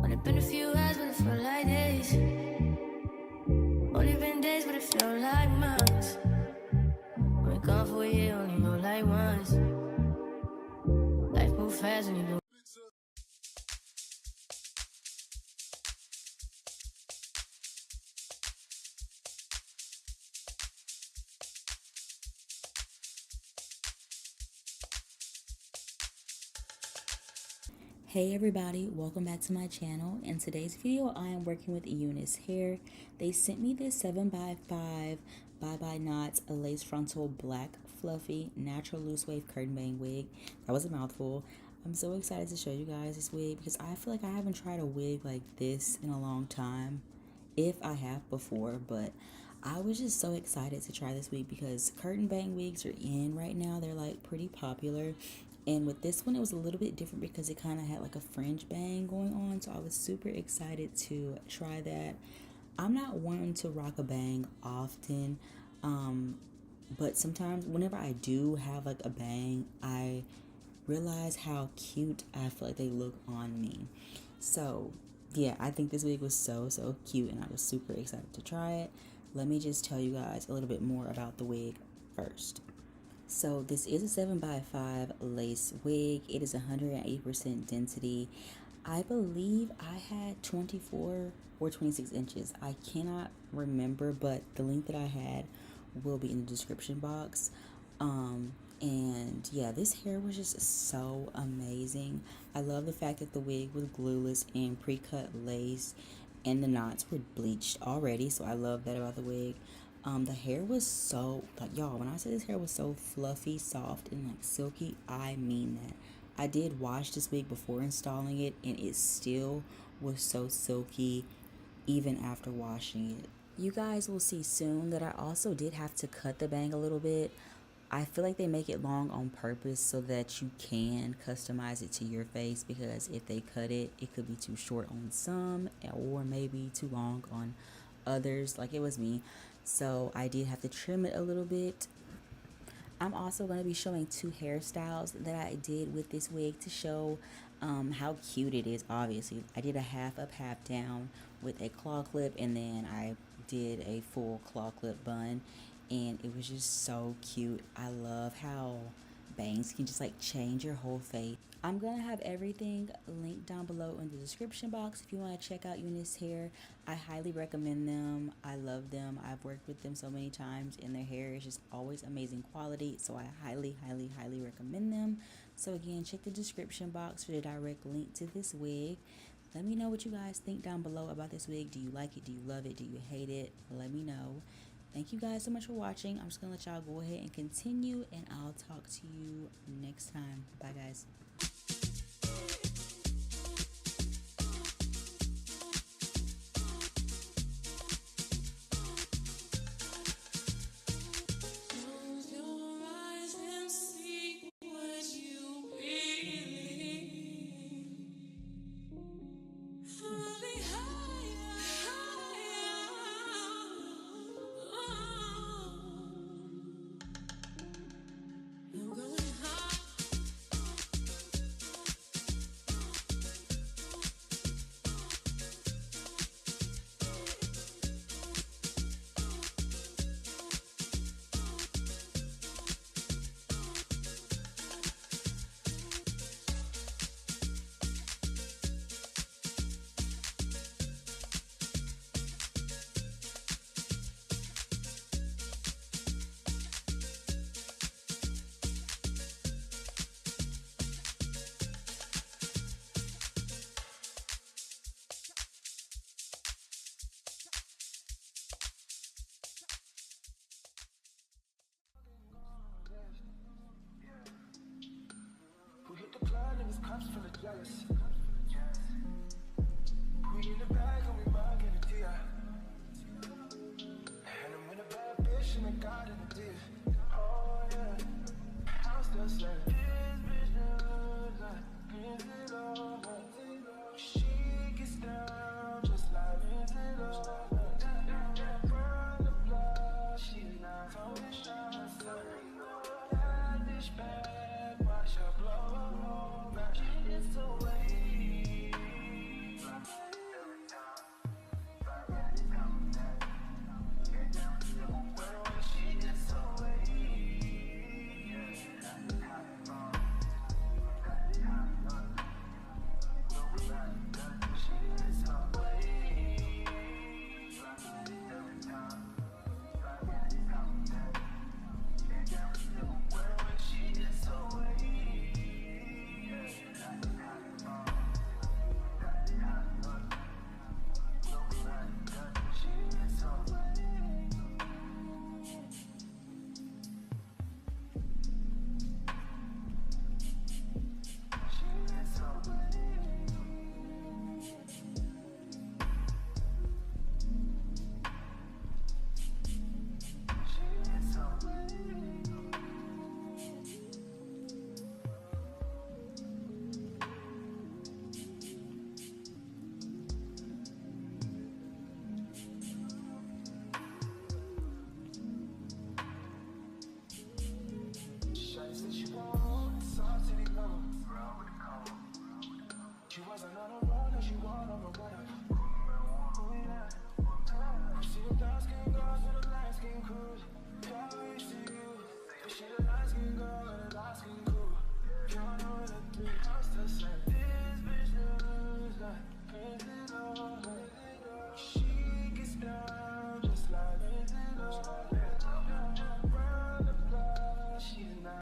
Only been a few hours, but it felt like days. Only been days, but it felt like months. Been gone for a year, only know like once. Life moves fast when you do. Hey everybody, welcome back to my channel. In today's video, I am working with Unice Hair. They sent me this 7x5 bye-bye knots, a lace frontal black fluffy natural loose wave curtain bang wig. That was a mouthful. I'm so excited to show you guys this wig because I feel like I haven't tried a wig like this in a long time, if I have before, but I was just so excited to try this wig because curtain bang wigs are in right now. They're like pretty popular. And with this one, it was a little bit different because it kind of had like a fringe bang going on. So I was super excited to try that. I'm not one to rock a bang often, but sometimes whenever I do have like a bang, I realize how cute I feel like they look on me. So yeah, I think this wig was so cute and I was super excited to try it. Let me just tell you guys a little bit more about the wig first. So this is a 7x5 lace wig. It is 108% density. I believe I had 24 or 26 inches. I cannot remember, but the link that I had will be in the description box. And yeah, this hair was just so amazing. I love the fact that the wig was glueless and pre-cut lace and the knots were bleached already, so I love that about the wig. The hair was so, like, y'all, when I say this hair was so fluffy, soft, and like silky, I mean that. I did wash this wig before installing it and it still was so silky even after washing it. You guys will see soon that I also did have to cut the bang a little bit. I feel like they make it long on purpose so that you can customize it to your face, because if they cut it, it could be too short on some or maybe too long on others, like it was me. So I did have to trim it a little bit. I'm also going to be showing two hairstyles that I did with this wig to show how cute it is. Obviously, I did a half up, half down with a claw clip, and then I did a full claw clip bun, and it was just so cute. I love how bangs can just like change your whole face. I'm gonna have everything linked down below in the description box if you want to check out Unice Hair. I highly recommend them. I love them. I've worked with them so many times and their hair is just always amazing quality, so I highly recommend them. So again, check the description box for the direct link to this wig. Let me know what you guys think down below about this wig. Do you like it? Do you love it? Do you hate it? Let me know. Thank you guys so much for watching. I'm just gonna let y'all go ahead and continue, and I'll talk to you next time. Bye guys. Who hit the club, niggas cops feeling jealous.